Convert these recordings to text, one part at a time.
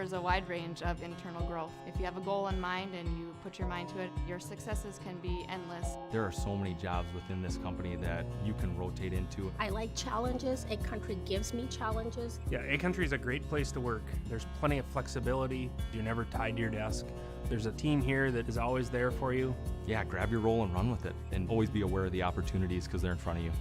offers a wide range of internal growth. If you have a goal in mind and you put your mind to it, your successes can be endless. There are so many jobs within this company that you can rotate into. I like challenges. AgCountry gives me challenges. Yeah, AgCountry is a great place to work. There's plenty of flexibility. You're never tied to your desk. There's a team here that is always there for you. Yeah, grab your role and run with it, and always be aware of the opportunities because they're in front of you.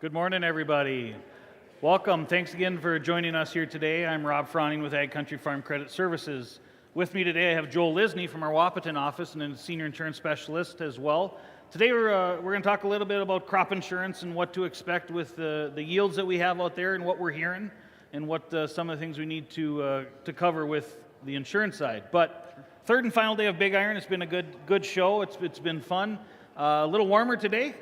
Good morning, everybody. Welcome. Thanks again for joining us here today. I'm Rob Froning with AgCountry Farm Credit Services. With me today, I have Joel Lysne from our Wahpeton office and a senior insurance specialist as well. Today, we're going to talk a little bit about crop insurance and what to expect with the yields that we have out there and what we're hearing and what some of the things we need to cover with the insurance side. But third and final day of Big Iron. It's been a good show. It's been fun. A little warmer today.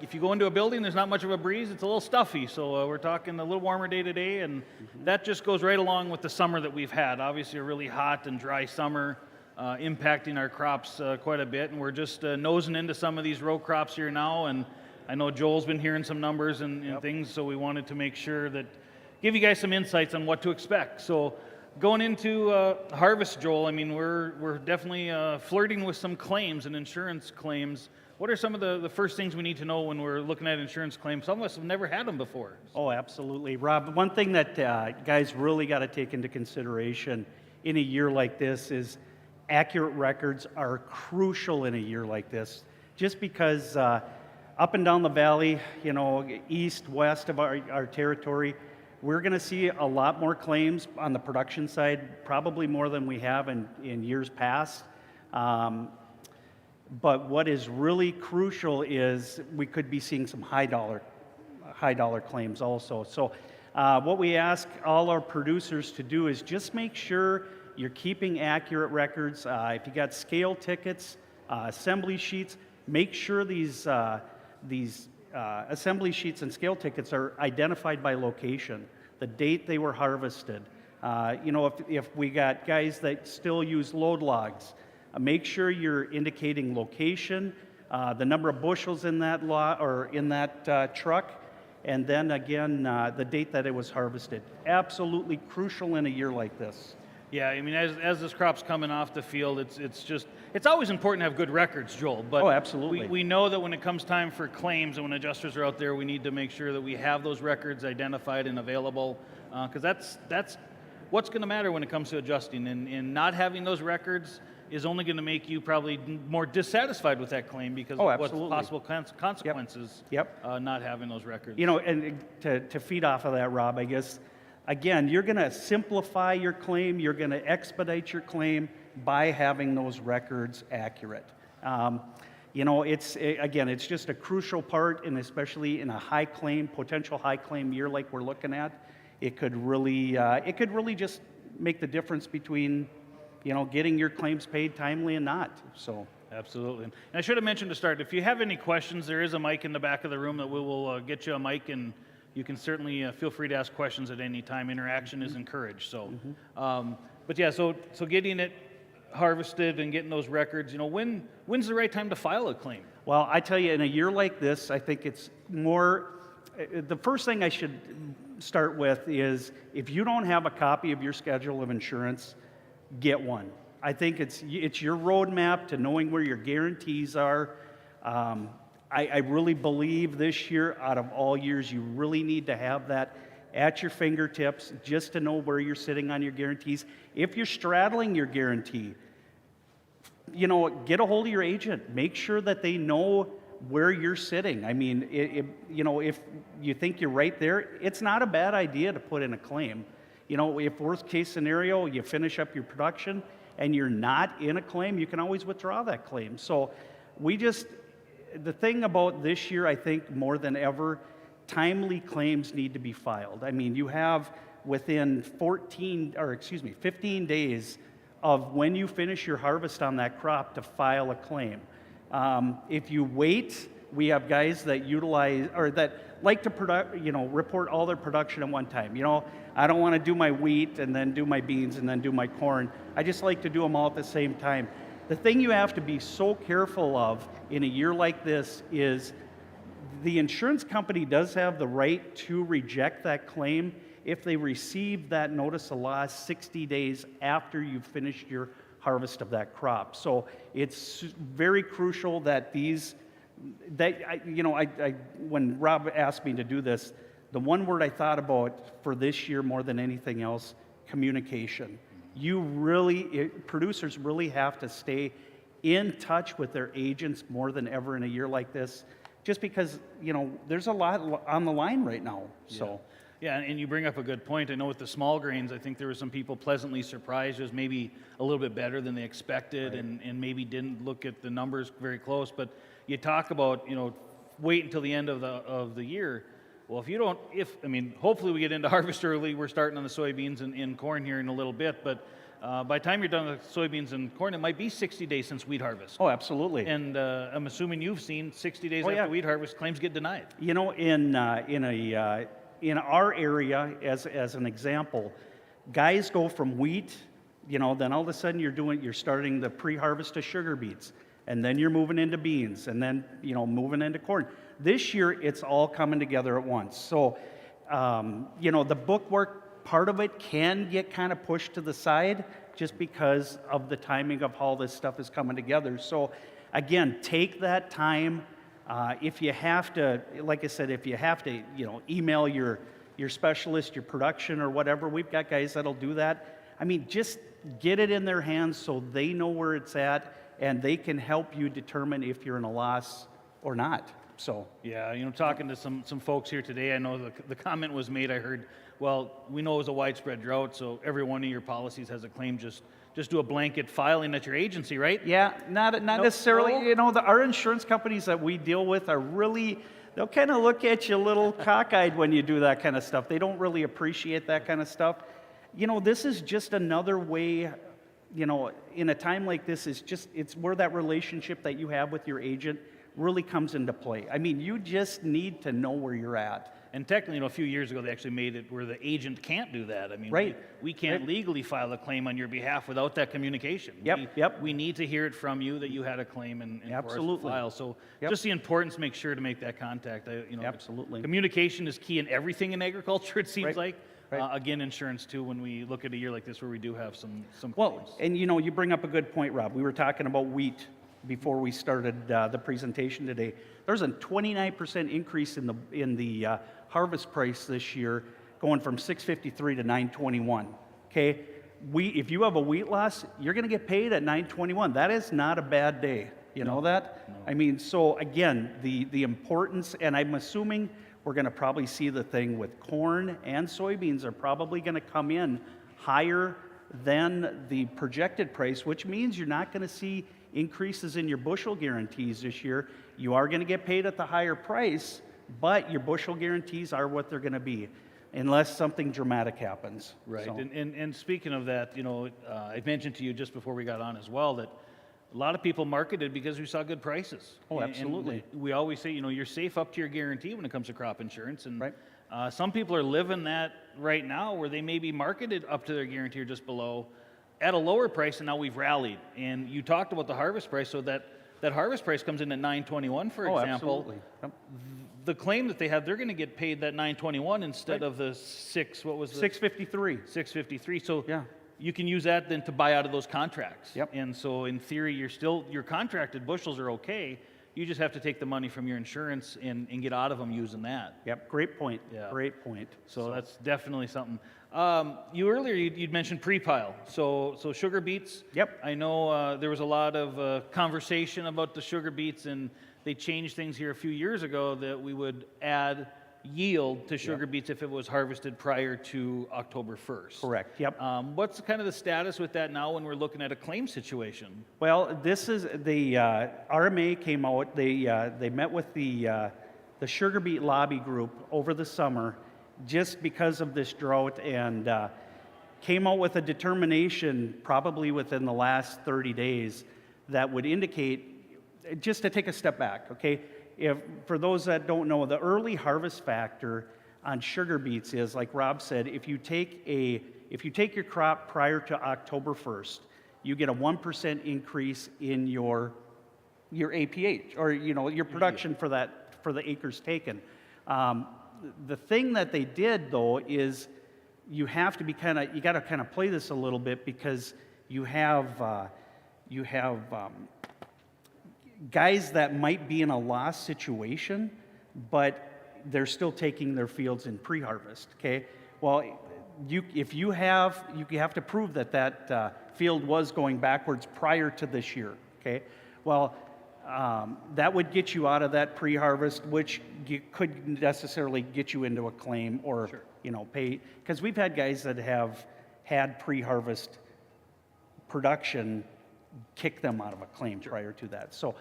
If you go into a building, there's not much of a breeze. It's a little stuffy. So we're talking a little warmer day today, and that just goes right along with the summer that we've had. Obviously, a really hot and dry summer impacting our crops quite a bit. And we're just nosing into some of these row crops here now. And I know Joel's been hearing some numbers and things, so we wanted to make sure that give you guys some insights on what to expect. So going into harvest, Joel, I mean, we're definitely flirting with some claims and insurance claims. What are some of the first things we need to know when we're looking at insurance claims? Some of us have never had them before. Oh, absolutely. Rob, one thing that guys really got to take into consideration in a year like this is accurate records are crucial in a year like this. Just because up and down the valley, east, west of our territory, we're going to see a lot more claims on the production side, probably more than we have in years past. But what is really crucial is we could be seeing some high dollar claims also. So what we ask all our producers to do is just make sure you're keeping accurate records. If you got scale tickets, assembly sheets, make sure these assembly sheets and scale tickets are identified by location, the date they were harvested. If we got guys that still use load logs, make sure you're indicating location, the number of bushels in that lot or in that truck, and then again the date that it was harvested. Absolutely crucial in a year like this. Yeah, I mean, as this crop's coming off the field, it's always important to have good records, Joel. But oh, absolutely. We know that when it comes time for claims and when adjusters are out there, we need to make sure that we have those records identified and available, because that's what's going to matter when it comes to adjusting. And not having those records is only going to make you probably more dissatisfied with that claim because of what's possible consequences. Not having those records. And to feed off of that, Rob, I guess. Again, you're going to simplify your claim, you're going to expedite your claim by having those records accurate. It's just a crucial part, and especially in a potential high claim year like we're looking at, it could really just make the difference between, getting your claims paid timely and not. So. Absolutely. And I should have mentioned to start, if you have any questions, there is a mic in the back of the room that we will get you a mic, and you can certainly feel free to ask questions at any time. Interaction is encouraged. So, so getting it harvested and getting those records, when's the right time to file a claim? Well, I tell you, in a year like this, I think it's more, the first thing I should start with is if you don't have a copy of your schedule of insurance, get one. I think it's your roadmap to knowing where your guarantees are. I really believe this year, out of all years, you really need to have that at your fingertips just to know where you're sitting on your guarantees. If you're straddling your guarantee, get a hold of your agent. Make sure that they know where you're sitting. I mean, if you think you're right there, it's not a bad idea to put in a claim. If worst case scenario, you finish up your production and you're not in a claim, you can always withdraw that claim. So the thing about this year, I think more than ever, timely claims need to be filed. I mean, you have within 15 days of when you finish your harvest on that crop to file a claim. If you wait, we have guys that utilize or that like to report all their production at one time. I don't want to do my wheat and then do my beans and then do my corn. I just like to do them all at the same time. The thing you have to be so careful of in a year like this is the insurance company does have the right to reject that claim if they receive that notice of loss 60 days after you've finished your harvest of that crop. So it's very crucial that when Rob asked me to do this, the one word I thought about for this year more than anything else, communication. Producers really have to stay in touch with their agents more than ever in a year like this, just because, there's a lot on the line right now. So, Yeah, and you bring up a good point. I know with the small grains, I think there were some people pleasantly surprised. It was maybe a little bit better than they expected, and maybe didn't look at the numbers very close. But you talk about, wait until the end of the year. Well, hopefully we get into harvest early. We're starting on the soybeans and corn here in a little bit, but by the time you're done with soybeans and corn, it might be 60 days since wheat harvest. Oh, absolutely. And I'm assuming you've seen 60 days Oh, after yeah. wheat harvest, claims get denied. In our area, as an example, guys go from wheat, then all of a sudden you're starting the pre-harvest of sugar beets, and then you're moving into beans, and then moving into corn. This year, it's all coming together at once. So, the bookwork part of it can get kind of pushed to the side just because of the timing of how this stuff is coming together. So, again, take that time. If you have to, like I said, email your specialist, your production or whatever, we've got guys that'll do that. Just get it in their hands so they know where it's at and they can help you determine if you're in a loss or not. So yeah, talking to some folks here today, I know the comment was made. I heard, well, we know it was a widespread drought, so every one of your policies has a claim. Just do a blanket filing at your agency, right? Yeah, not necessarily. Our insurance companies that we deal with are really, they'll kind of look at you a little cockeyed when you do that kind of stuff. They don't really appreciate that kind of stuff. This is just another way, in a time like this, it's where that relationship that you have with your agent really comes into play. You just need to know where you're at. And technically, a few years ago, they actually made it where the agent can't do that. Right. We can't legally file a claim on your behalf without that communication. Yep. We need to hear it from you that you had a claim and Absolutely. For us to file. So Yep. just the importance, make sure to make that contact. Absolutely. Communication is key in everything in agriculture, it seems Right. like. Right. Again, insurance too, when we look at a year like this where we do have some Well, claims. and you bring up a good point, Rob. We were talking about wheat before we started the presentation today. There's a 29% increase in the harvest price this year, going from $6.53 to $9.21. Okay, if you have a wheat loss, you're going to get paid at $9.21. That is not a bad day. You know that? No. So again, the importance, and I'm assuming we're going to probably see the thing with corn and soybeans are probably going to come in higher than the projected price, which means you're not going to see increases in your bushel guarantees this year. You are going to get paid at the higher price, but your bushel guarantees are what they're going to be, unless something dramatic happens. Right. So, And speaking of that, I mentioned to you just before we got on as well that a lot of people marketed because we saw good prices. Oh, And absolutely. we always say, you're safe up to your guarantee when it comes to crop insurance. And Right. Some people are living that right now where they may be marketed up to their guarantee or just below at a lower price, and now we've rallied. And you talked about the harvest price, so that harvest price comes in at $9.21, for oh, example. absolutely. Yep. The claim that they have, they're going to get paid that $9.21 instead of the $6.53. $6.53. So Yeah. you can use that then to buy out of those contracts. Yep. And so in theory, your contracted bushels are okay. You just have to take the money from your insurance and get out of them using that. Yep. Great point. Yeah. Great point. So that's definitely something. You'd mentioned pre-pile. So sugar beets. Yep. I know there was a lot of conversation about the sugar beets, and they changed things here a few years ago that we would add yield to sugar beets if it was harvested prior to October 1st. Correct. Yep. What's kind of the status with that now when we're looking at a claim situation? Well, this is the RMA came out. They met with the sugar beet lobby group over the summer, just because of this drought, and came out with a determination probably within the last 30 days that would indicate, just to take a step back, okay? For those that don't know, the early harvest factor on sugar beets is, like Rob said, if you take your crop prior to October 1st, you get a 1% increase in your APH, or your production for the acres taken. The thing that they did, though, is you got to kind of play this a little bit, because you have guys that might be in a loss situation, but they're still taking their fields in pre-harvest. Okay, well, you have to prove that field was going backwards prior to this year. Okay, well, that would get you out of that pre-harvest, which could necessarily get you into a claim or, pay. Because we've had guys that have had pre-harvest production kick them out of a claim prior to that. So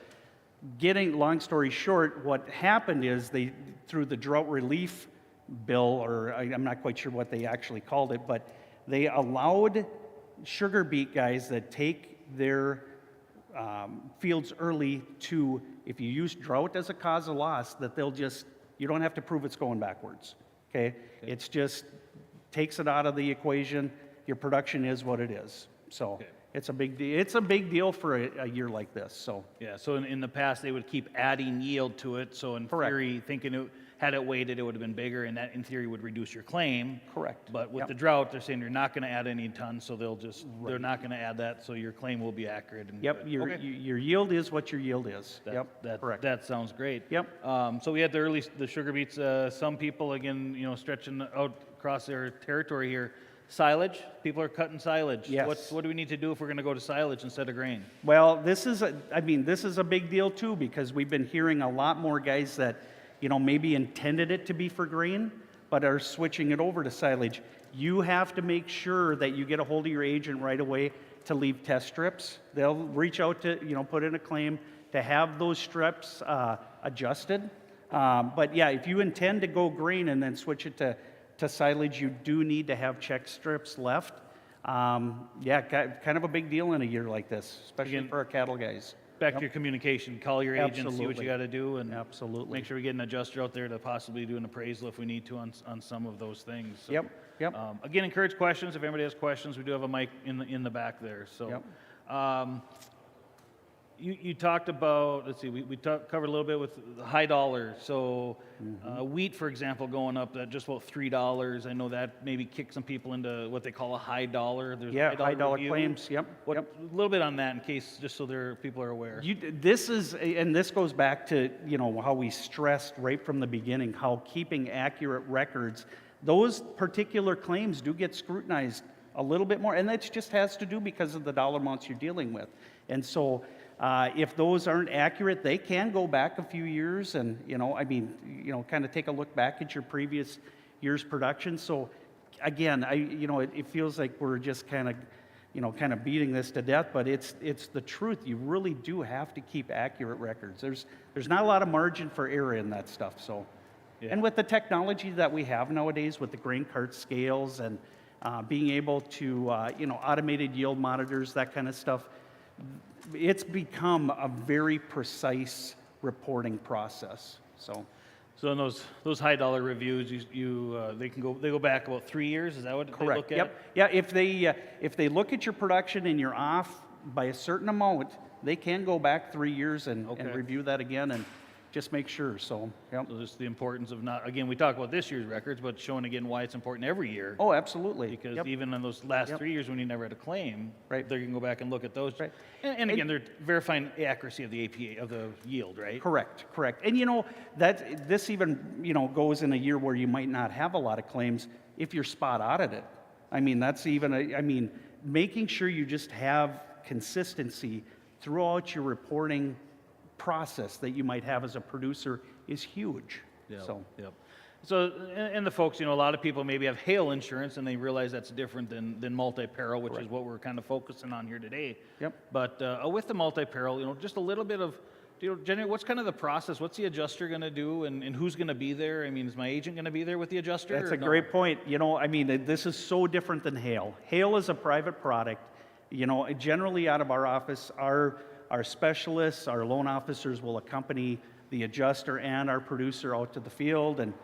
long story short, what happened is through the drought relief bill, or I'm not quite sure what they actually called it, but they allowed sugar beet guys that take their fields early to, if you use drought as a cause of loss, that you don't have to prove it's going backwards, okay? It's just takes it out of the equation. Your production is what it is. So it's a big deal. It's a big deal for a year like this. So yeah. So in the past, they would keep adding yield to it. So in theory, thinking had it weighted, it would have been bigger, and that in theory would reduce your claim. Correct. But with the drought, they're saying you're not going to add any tons, so they're not going to add that, so your claim will be accurate. And Yep. Your yield is what your yield is. Correct. That sounds great. Yep. So we had the sugar beets. Some people again, stretching out across their territory here. Silage. People are cutting silage. Yes. What do we need to do if we're going to go to silage instead of grain? Well, this is a big deal too, because we've been hearing a lot more guys that, maybe intended it to be for grain, but are switching it over to silage. You have to make sure that you get a hold of your agent right away to leave test strips. They'll reach out to, put in a claim to have those strips adjusted. But yeah, if you intend to go grain and then switch it to silage, you do need to have check strips left. Kind of a big deal in a year like this, especially for our cattle guys. Back to your communication. Call your agent, see what you got to do, and make sure we get an adjuster out there to possibly do an appraisal if we need to on some of those things. So, again, encourage questions. If anybody has questions, we do have a mic in the back there. So, you talked about, let's see, we covered a little bit with the high dollar. So wheat, for example, going up at just about $3. I know that maybe kicked some people into what they call a high dollar. There's high dollar claims. A little bit on that in case, just so people are aware. This goes back to, how we stressed right from the beginning, how keeping accurate records, those particular claims do get scrutinized a little bit more, and that just has to do because of the dollar amounts you're dealing with. And so if those aren't accurate, they can go back a few years and, kind of take a look back at your previous year's production. So again, it feels like we're just kind of beating this to death, but it's the truth. You really do have to keep accurate records. There's not a lot of margin for error in that stuff. So, and with the technology that we have nowadays with the grain cart scales and being able to, automated yield monitors, that kind of stuff, it's become a very precise reporting process. So in those high dollar reviews, they go back about 3 years. Is that what they look at? Yeah. If they look at your production and you're off by a certain amount, they can go back 3 years and review that again and just make sure. So just the importance of not, again, we talk about this year's records, but showing again why it's important every year. Oh, absolutely. Because even in those last 3 years when you never had a claim, they can go back and look at those. Right. And again, they're verifying the accuracy of the APA, of the yield, right? Correct. And that this even, goes in a year where you might not have a lot of claims if you're spot audited. That's even, making sure you just have consistency throughout your reporting process that you might have as a producer is huge. So, and the folks, a lot of people maybe have hail insurance and they realize that's different than multi-peril, which is what we're kind of focusing on here today. But with the multi-peril, just a little bit of, generally, what's kind of the process? What's the adjuster going to do, and who's going to be there? Is my agent going to be there with the adjuster? That's a great point. This is so different than hail. Hail is a private product. Generally out of our office, our specialists, our loan officers will accompany the adjuster and our producer out to the field and,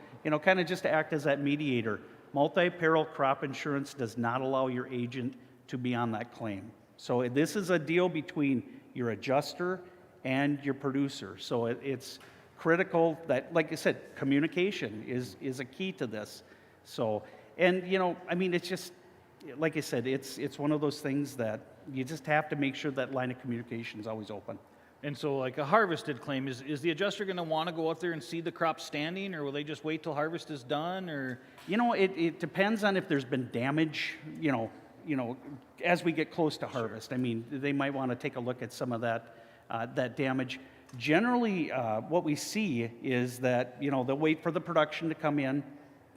kind of just act as that mediator. Multi-peril crop insurance does not allow your agent to be on that claim. So this is a deal between your adjuster and your producer. So it's critical that, like I said, communication is a key to this. So, and, it's just, like I said, it's one of those things that you just have to make sure that line of communication is always open. And so like a harvested claim, is the adjuster going to want to go out there and see the crop standing, or will they just wait till harvest is done? Or it depends on if there's been damage, as we get close to harvest. They might want to take a look at some of that damage. generally, what we see is that, you know, they'll wait for the production to come in,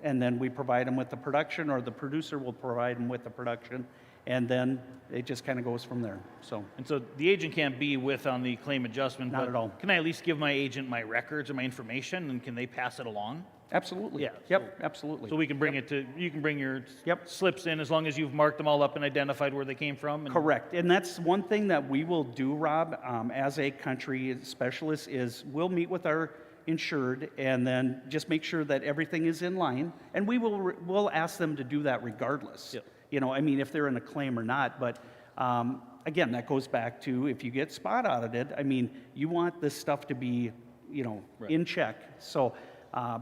and then we provide them with the production, or the producer will provide them with the production, and then it just kind of goes from there. So, And so the agent can't be with on the claim adjustment. Not but at all. Can I at least give my agent my records or my information, and can they pass it along? absolutely. Yeah, Yep, absolutely. So we can bring it to, you can bring your Yep. slips in as long as you've marked them all up and identified where they came from? And Correct, and that's one thing that we will do, Rob, as a country specialist, is we'll meet with our insured and then just make sure that everything is in line, and we'll ask them to do that regardless. Yep. You know, I mean, if they're in a claim or not, but again, that goes back to if you get spot audited, I mean, you want this stuff to be, you know, Right. in check. So,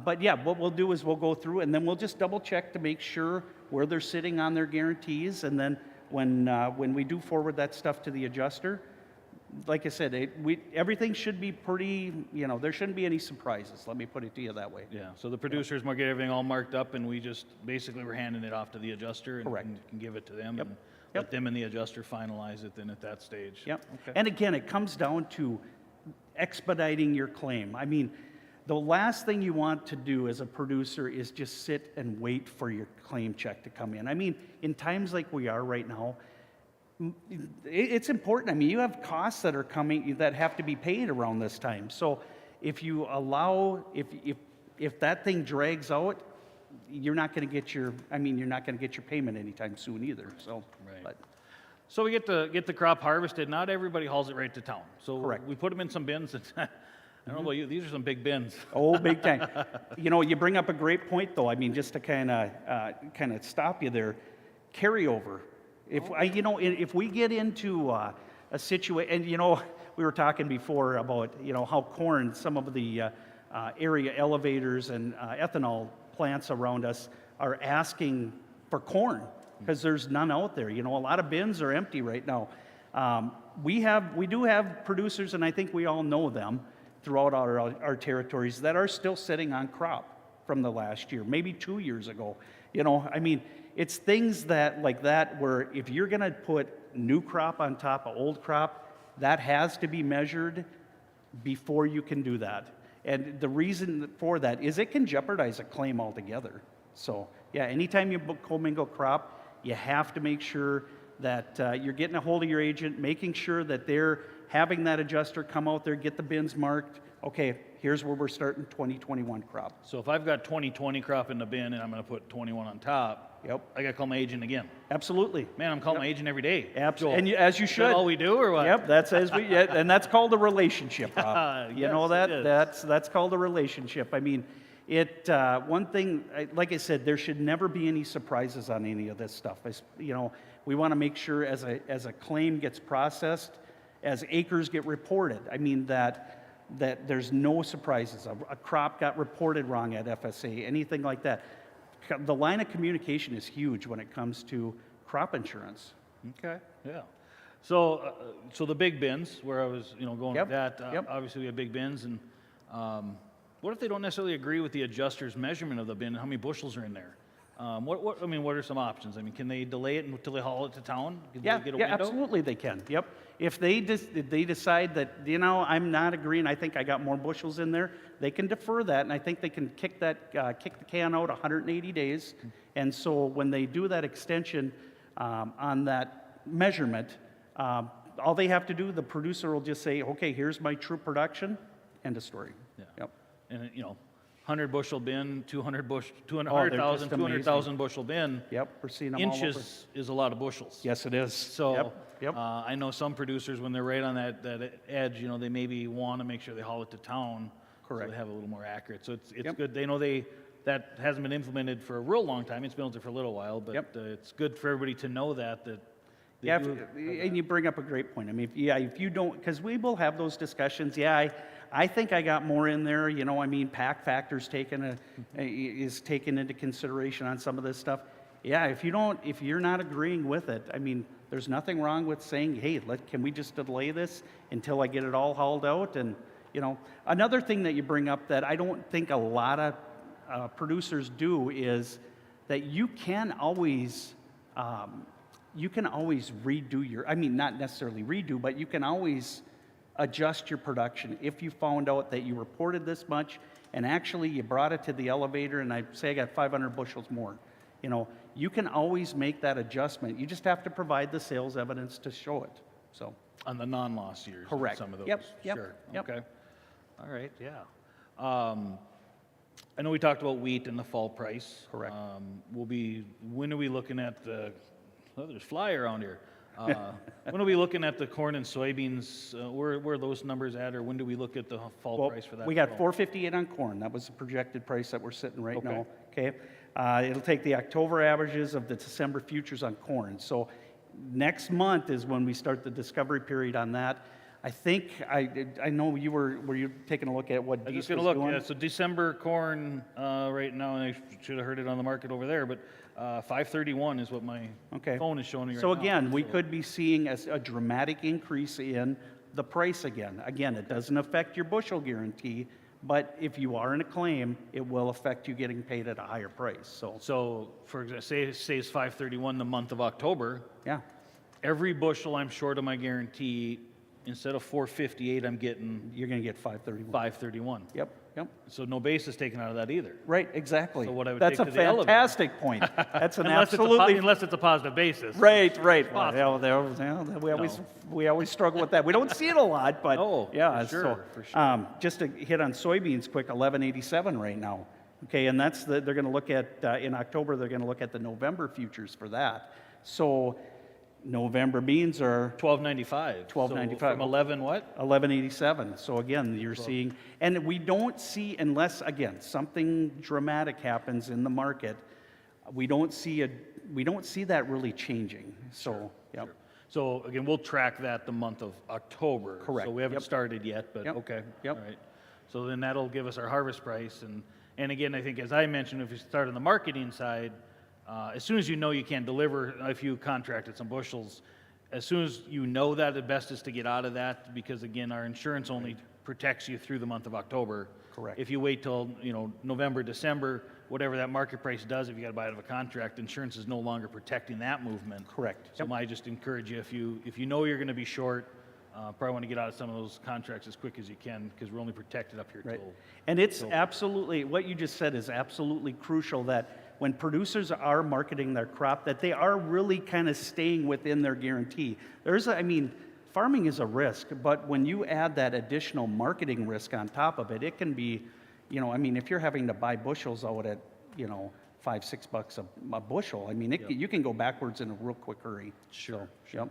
but yeah, what we'll do is we'll go through and then we'll just double check to make sure where they're sitting on their guarantees, and then when we do forward that stuff to the adjuster, like I said, everything should be pretty, you know, there shouldn't be any surprises. Let me put it to you that way. Yeah, so the producers get everything all marked up, and we just, basically we're handing it off to the adjuster and Correct. can give it to them. Yep. And Yep. let them and the adjuster finalize it then at that stage. Yep. Okay. And again, it comes down to expediting your claim. I mean, the last thing you want to do as a producer is just sit and wait for your claim check to come in. I mean, in times like we are right now, it's important. I mean, you have costs that are coming that have to be paid around this time. So if you allow, if that thing drags out, you're not going to get your, I mean, you're not going to get your payment anytime soon either. So, Right. but So we get the crop harvested. Not everybody hauls it right to town. So Correct. we put them in some bins. And I don't know about you, these are some big bins. oh, big time. You know, you bring up a great point, though. I mean, just to kind of stop you there, carryover. If we get into a situation, and you know, we were talking before about, you know, how corn, some of the area elevators and ethanol plants around us are asking for corn because there's none out there. You know, a lot of bins are empty right now. We do have producers, and I think we all know them throughout our territories, that are still sitting on crop from the last year, maybe 2 years ago. You know, I mean, it's things that like that where if you're going to put new crop on top of old crop, that has to be measured before you can do that. And the reason for that is it can jeopardize a claim altogether. So yeah, anytime you commingle crop, you have to make sure that you're getting a hold of your agent, making sure that they're having that adjuster come out there, get the bins marked. Okay, here's where we're starting 2021 crop. So if I've got 2020 crop in the bin and I'm going to put 21 on top, Yep, I got to call my agent again. absolutely. Man, I'm calling my agent every day. Absolutely, and as you Is that should. all we do, or what? Yep, that's and that's called a relationship, Rob. You know Yes, that? it is. That's called a relationship. I mean, one thing, like I said, there should never be any surprises on any of this stuff. You know, we want to make sure as a claim gets processed, as acres get reported, I mean that there's no surprises. A crop got reported wrong at FSA, anything like that. The line of communication is huge when it comes to crop insurance. Okay, yeah. So, so the big bins, where I was, going Yep, with that, yep. obviously we have big bins, and what if they don't necessarily agree with the adjuster's measurement of the bin and how many bushels are in there? What are some options? I mean, can they delay it until they haul it to town? Can Yeah, they get a yeah, window? absolutely they can. Yep. If they decide that, I'm not agreeing, I think I got more bushels in there, they can defer that, and I think they can kick the can out 180 days. And so when they do that extension on that measurement, all they have to do, the producer will just say, okay, here's my true production, end of story. Yeah. Yep. And 100 bushel bin, 200 bushel, Oh, they're 200,000, just 200,000 bushel bin. Yep, we're seeing them all over. Inches is a lot of bushels. Yes, it is. So Yep. I know some producers, when they're right on that edge, they maybe want to make sure they haul it to town. Correct. So they have a little more accurate. So it's Yep. good. They know that hasn't been implemented for a real long time. It's been out there for a little while, but Yep. It's good for everybody to know that they Yeah, do and you bring up a great point. I mean, if you don't, because we will have those discussions. Yeah, I think I got more in there. Pack factors is taken into consideration on some of this stuff. Yeah, if you're not agreeing with it, I mean, there's nothing wrong with saying, hey, can we just delay this until I get it all hauled out? And another thing that you bring up that I don't think a lot of producers do is that you can always redo not necessarily redo, but you can always adjust your production. If you found out that you reported this much and actually you brought it to the elevator and I say I got 500 bushels more, you know, you can always make that adjustment. You just have to provide the sales evidence to show it. So On the non-loss years. Correct. Some of those. Yep, yep, Sure. yep. Okay. All right. Yeah. I know we talked about wheat and the fall price. Correct. When are we looking at the? Oh, there's fly around here. When are we looking at the corn and soybeans? Where are those numbers at, or when do we look at the fall well, price for that? we got as well? 458 on corn. That was the projected price that we're sitting right Okay. now. Okay. It'll take the October averages of the December futures on corn. So next month is when we start the discovery period on that. I think I know were you taking a look at what I'm just diesel's going to look. doing? Yeah, so December corn right now, and I should have heard it on the market over there, but 531 is what my Okay. phone is showing me right So now. again, we could be seeing a dramatic increase in the price again. Again, it doesn't affect your bushel guarantee, but if you are in a claim, it will affect you getting paid at a higher price. So for example, say it's 531 the month of October. Yeah, Every bushel I'm short of my guarantee, instead of 458, I'm getting you're going to get 531. 531. Yep, yep. So no basis taken out of that either. Right, exactly. So what I would That's take a to the elevator. fantastic point. That's an Unless absolutely unless it's a positive basis. right, right. possible. Well, we always struggle with that. We don't see it a lot, but Oh, yeah. for sure, So for sure. just to hit on soybeans quick, 1187 right now. Okay, and that's they're going to look at in October. They're going to look at the November futures for that. So November beans are 1295. $12.95. So from 11 what? 1187. So again, you're seeing, and we don't see, unless again something dramatic happens in the market, we don't see that really changing. So yep. Sure. So again, we'll track that the month of October. Correct. So we haven't Yep. started yet, but Yep. okay. Yep. All right. So then that'll give us our harvest price, and again, I think as I mentioned, if you start on the marketing side, as soon as you know you can't deliver, if you contracted some bushels, as soon as you know that, the best is to get out of that, because again, our insurance only protects you through the month of October. Correct. If you wait till November, December, whatever that market price does, if you got to buy out of a contract, insurance is no longer protecting that movement. Correct. So I just encourage you, if you know you're going to be short, probably want to get out of some of those contracts as quick as you can, because we're only protected up here Right. till. And it's absolutely, what you just said is absolutely crucial, that when producers are marketing their crop, that they are really kind of staying within their guarantee. Farming is a risk, but when you add that additional marketing risk on top of it, it can be, if you're having to buy bushels out at, $5-6 a bushel, you can go backwards in a real quick hurry. Sure, So, yep.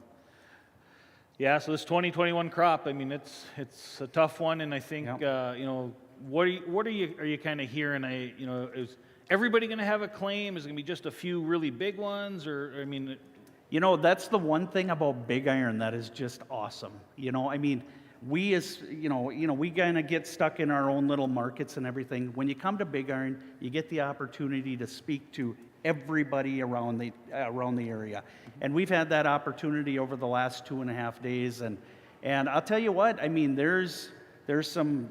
Yeah, so this 2021 crop, it's a tough one, and I think what are you kind of hearing? Is everybody going to have a claim? Is it going to be just a few really big ones, or That's the one thing about Big Iron that is just awesome. We we kind of get stuck in our own little markets and everything. When you come to Big Iron, you get the opportunity to speak to everybody around the area. And we've had that opportunity over the last 2.5 days. And I'll tell you what, there's some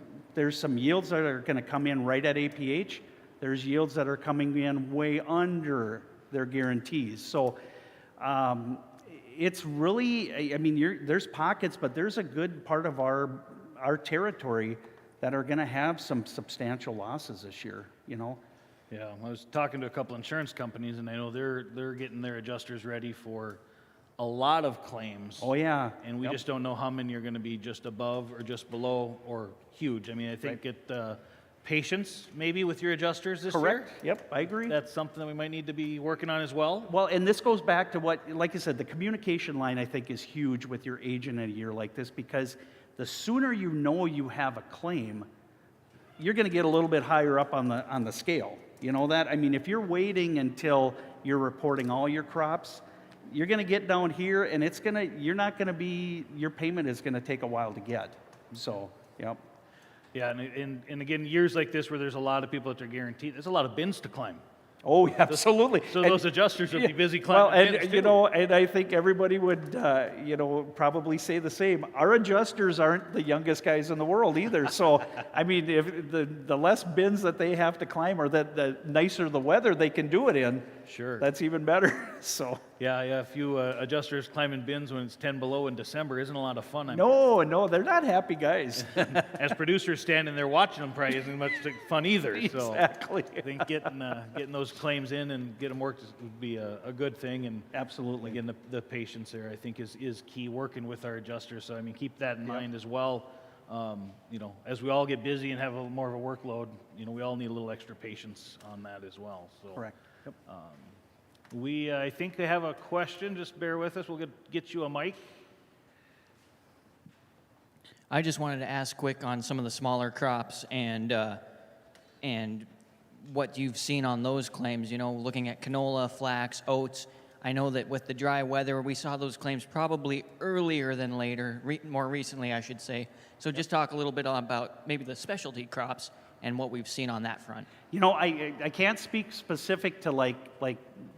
yields that are going to come in right at APH. There's yields that are coming in way under their guarantees. So it's really, there's pockets, but there's a good part of our territory that are going to have some substantial losses this year. Yeah, I was talking to a couple insurance companies, and I know they're getting their adjusters ready for a lot of claims. Oh yeah. And we Yep. just don't know how many are going to be just above or just below or huge. I think patience maybe with your adjusters this Correct. year. Yep, I agree. That's something that we might need to be working on as well. Well, and this goes back to what, like I said, the communication line I think is huge with your agent in a year like this, because the sooner you know you have a claim, you're going to get a little bit higher up on the scale. You know that? If you're waiting until you're reporting all your crops, you're going to get down here, and your payment is going to take a while to get. So, yep. Yeah, and again, years like this where there's a lot of people that are guaranteed, there's a lot of bins to climb. Oh, absolutely. So And- those adjusters will be busy Well, climbing and bins too. and I think everybody would, probably say the same. Our adjusters aren't the youngest guys in the world either. So, if the less bins that they have to climb, or the nicer the weather they can do it in, Sure. that's even better. So Yeah, a few adjusters climbing bins when it's 10 below in December isn't a lot of fun. no, they're not happy guys. As producers standing there watching them probably isn't much fun either. So Exactly. I think getting those claims in and get them worked would be a good thing. And Absolutely. again, the patience there I think is key. Working with our adjusters, so I mean keep that in mind as well. As we all get busy and have more of a workload, we all need a little extra patience on that as well. So Correct. Yep. I think they have a question. Just bear with us. We'll get you a mic. I just wanted to ask quick on some of the smaller crops and what you've seen on those claims, looking at canola, flax, oats. I know that with the dry weather, we saw those claims probably earlier than later, more recently, I should say. So just talk a little bit about maybe the specialty crops and what we've seen on that front. I can't speak specific to like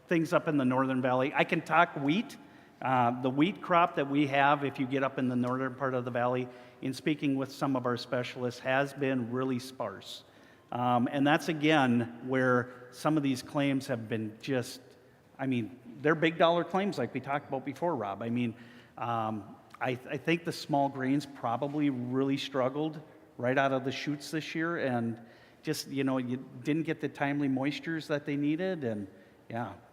things up in the Northern Valley. I can talk wheat. The wheat crop that we have, if you get up in the northern part of the valley, in speaking with some of our specialists, has been really sparse. And that's, again, where some of these claims have been they're big dollar claims like we talked about before, Rob. I think the small grains probably really struggled right out of the chutes this year, and just, you didn't get the timely moistures that they needed, and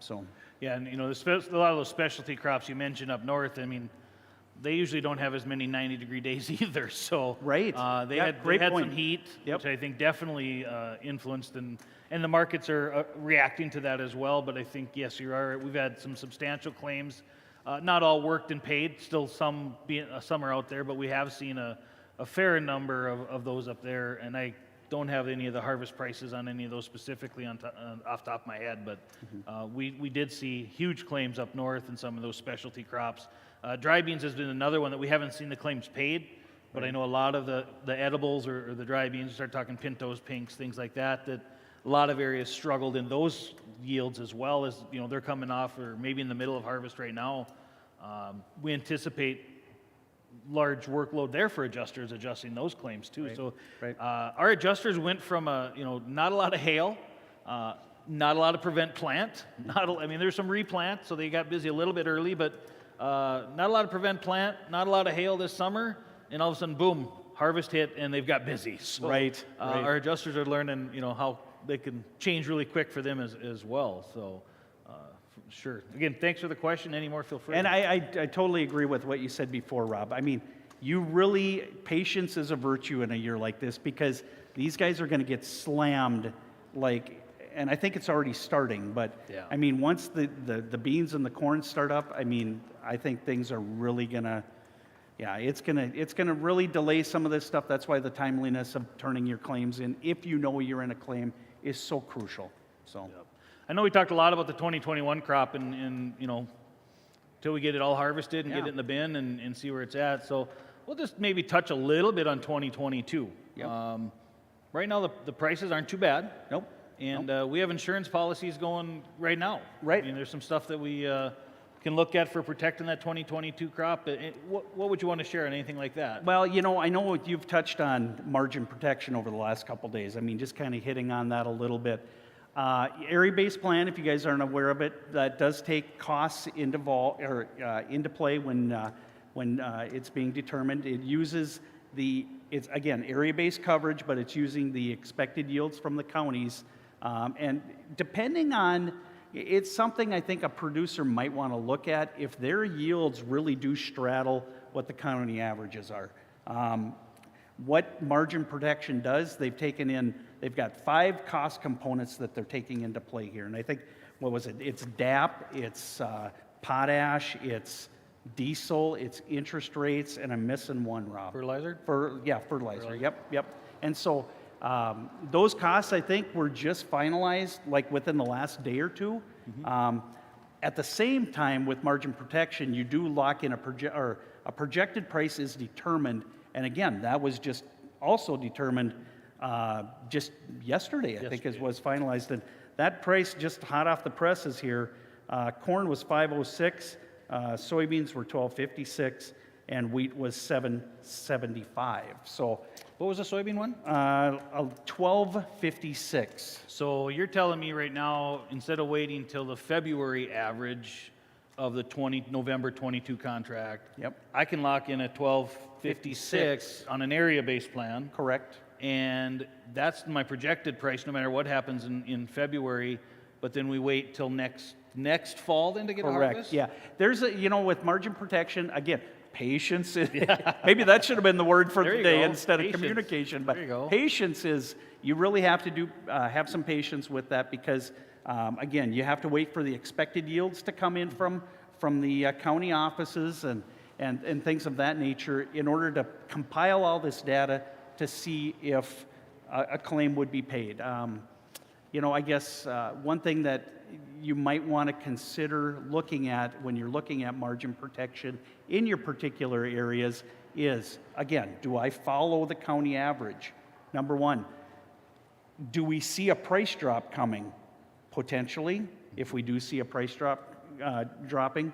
so. Yeah, and a lot of those specialty crops you mentioned up north, they usually don't have as many 90-degree days either. So Right. They had some heat, Yep. which I think definitely influenced, and the markets are reacting to that as well. But I think, yes, we've had some substantial claims. Not all worked and paid. Still some are out there, but we have seen a fair number of those up there. And I don't have any of the harvest prices on any of those specifically off the top of my head, but we did see huge claims up north in some of those specialty crops. Dry beans has been another one that we haven't seen the claims paid, but I know a lot of the edibles or the dry beans, start talking pintos, pinks, things like that a lot of areas struggled in those yields as well as, they're coming off or maybe in the middle of harvest right now. We anticipate large workload there for adjusters adjusting those claims too. Right. So Right. Our adjusters went from not a lot of hail, not a lot of prevent plant. There's some replant, so they got busy a little bit early, but not a lot of prevent plant, not a lot of hail this summer, and all of a sudden, boom, harvest hit, and they've got busy. So, Right. Our adjusters are learning, how they can change really quick for them as well. So, sure. Again, thanks for the question. Any more, feel free. And I totally agree with what you said before, Rob. Patience is a virtue in a year like this, because these guys are going to get slammed, and I think it's already starting, but Yeah. once the beans and the corn start up, I think things are really going to, it's going to really delay some of this stuff. That's why the timeliness of turning your claims in, if you're in a claim, is so crucial. So. Yep. I know we talked a lot about the 2021 crop and until we get it all harvested and get it in the bin and see where it's at. So we'll just maybe touch a little bit on 2022. Yep. Right now, the prices aren't too bad. Nope. And we have insurance policies going right now. Right. There's some stuff that we can look at for protecting that 2022 crop. What would you want to share on anything like that? Well, I know you've touched on margin protection over the last couple days. just kind of hitting on that a little bit. Area-based plan, if you guys aren't aware of it, that does take costs into play when it's being determined. It uses it's again area-based coverage, but it's using the expected yields from the counties, and depending on, it's something I think a producer might want to look at if their yields really do straddle what the county averages are. What margin protection does, they've got 5 cost components that they're taking into play here. And I think, it's DAP, it's potash, it's diesel, it's interest rates, and I'm missing one, Rob. Fertilizer? Fertilizer. Yep. And so those costs, I think, were just finalized within the last day or two. Mm-hmm. At the same time, with margin protection, you do lock in a projected price is determined. And again, that was just also determined just yesterday, I think, was finalized. And that price, just hot off the presses here, corn was $5.06, soybeans were $12.56, and wheat was 775. So What was the soybean one? 1256. So you're telling me right now, instead of waiting till the February average of the November 22 contract, Yep. I can lock in at 1256 on an area-based plan, Correct. and that's my projected price no matter what happens in February, but then we wait till next fall then to get a Correct. harvest? Yeah. There's a, with margin protection, again, patience. Maybe that should have been the word for There the you day go. instead Patience. of communication. But There you go. patience is, you really have to have some patience with that because, again, you have to wait for the expected yields to come in from the county offices and things of that nature in order to compile all this data to see if a claim would be paid. I guess one thing that you might want to consider looking at when you're looking at margin protection in your particular areas is, again, do I follow the county average? Number one, do we see a price drop coming? Potentially, if we do see a price drop dropping.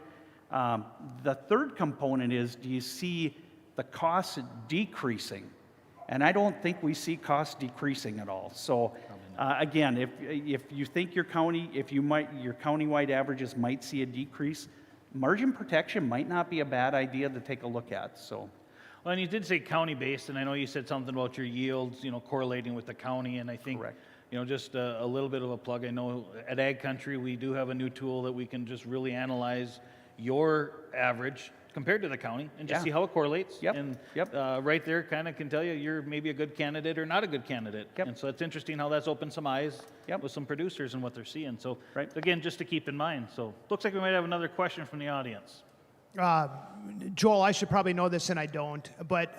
The third component is, do you see the costs decreasing? And I don't think we see costs decreasing at all. So again, if you think your countywide averages might see a decrease, margin protection might not be a bad idea to take a look at. So. Well, and you did say county-based, and I know you said something about your yields, correlating with the county, and I think, Correct. Just a little bit of a plug. I know at AgCountry we do have a new tool that we can just really analyze your average compared to the county and just Yeah. see how it correlates. Yep. And Yep. right there kind of can tell you you're maybe a good candidate or not a good candidate. Yep. And so it's interesting how that's opened some eyes Yep. with some producers and what they're seeing. So Right. again, just to keep in mind. So looks like we might have another question from the audience. Joel, I should probably know this and I don't, but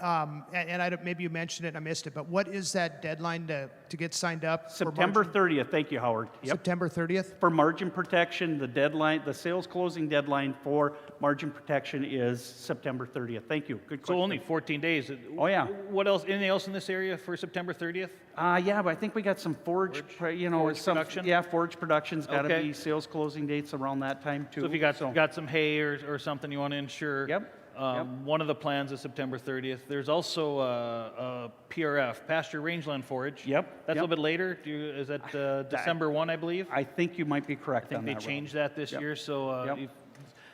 and I don't, maybe you mentioned it and I missed it, but what is that deadline to get signed up? for September margin- 30th. Thank you, Howard. Yep. September 30th? For margin protection, the sales closing deadline for margin protection is September 30th. Thank you. Good question. So only 14 days. Oh, yeah. What else? Anything else in this area for September 30th? Yeah, but I think we got some forage production? Yeah, forage production's got to Okay. be sales closing dates around that time too. So if you got some hay or something you want to insure, Yep, yep. one of the plans is September 30th. There's also a PRF, pasture rangeland forage. Yep, That's a yep. little bit later. Is that December 1, I believe? I think you might be correct I think on they that. Rob. changed that this Yep. year. So Yep.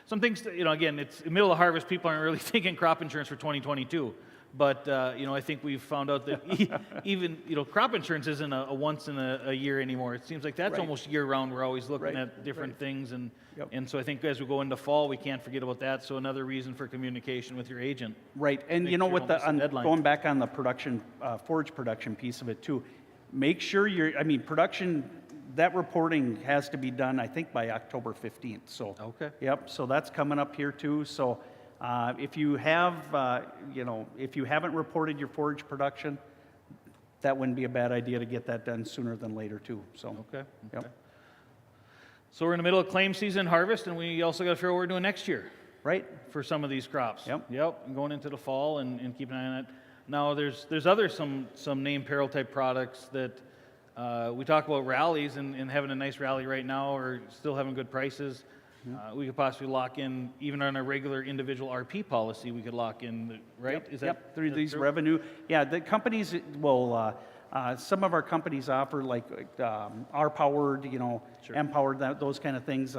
some things, again, it's the middle of harvest. People aren't really thinking crop insurance for 2022. But, I think we've found out that even, crop insurance isn't a once in a year anymore. It seems like that's Right. almost year round. We're always looking Right, at different right. things. And, Yep. and so I think as we go into fall, we can't forget about that. So another reason for communication with your agent. Right, and Make you know, sure with you don't miss the deadline. going back on the production, forage production piece of it too, make sure production, that reporting has to be done, I think, by October 15th, so. Okay. Yep, so that's coming up here too, so if you have, if you haven't reported your forage production, that wouldn't be a bad idea to get that done sooner than later too, so. Okay. Yep. So we're in the middle of claim season harvest, and we also got to figure out what we're doing next year Right, for some of these crops. Yep. And going into the fall and keep an eye on it. Now, there's some name peril type products that we talk about rallies and having a nice rally right now or still having good prices. We could possibly lock in, even on a regular individual RP policy, we could lock in, right? Yep, through that these true? revenue. Yeah, the companies will, some of our companies offer like R-powered, Sure. M-powered, those kind of things.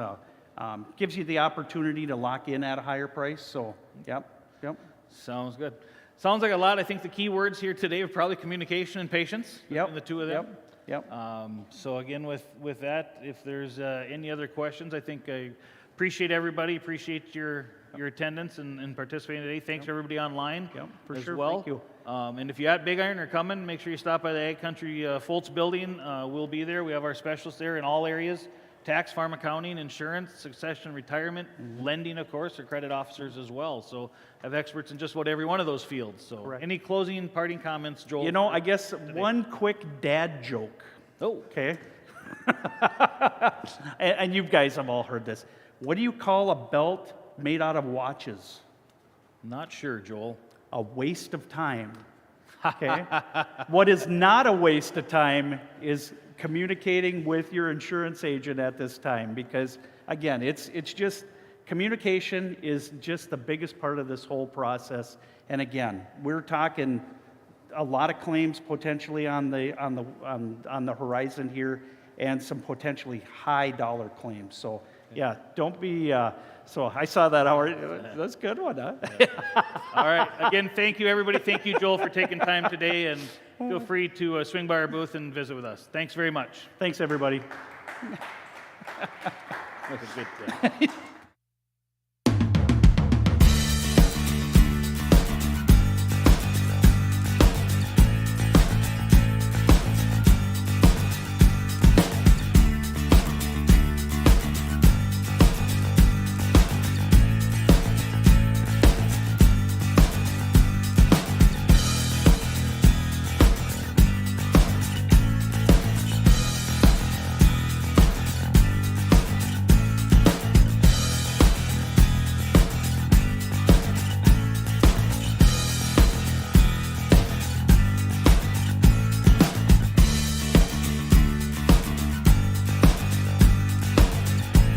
Gives you the opportunity to lock in at a higher price, so, yep. Sounds good. Sounds like a lot. I think the key words here today are probably communication and patience between the two of them. Yep. So again, with that, if there's any other questions, I think I appreciate everybody, appreciate your attendance and participating today. Thanks everybody online Yep, for as sure. well. Thank you. And if you're at Big Iron or coming, make sure you stop by the AgCountry Foltz building. We'll be there. We have our specialists there in all areas. Tax, farm accounting, insurance, succession, retirement, lending, of course, or credit officers as well. So have experts in just about every one of those fields. So Correct. any closing parting comments, Joel? I guess one quick dad joke, Oh, okay? and you guys have all heard this. What do you call a belt made out of watches? not sure, Joel. A waste of time. Okay? What is not a waste of time is communicating with your insurance agent at this time because, again, it's just, communication is just the biggest part of this whole process. And again, we're talking a lot of claims potentially on the horizon here, and some potentially high dollar claims. So yeah, don't be. So I saw that, Howard. That's a good one, huh? All right. Again, thank you, everybody. Thank you, Joel, for taking time today, and feel free to swing by our booth and visit with us. Thanks very much. Thanks, everybody. That was a good thing.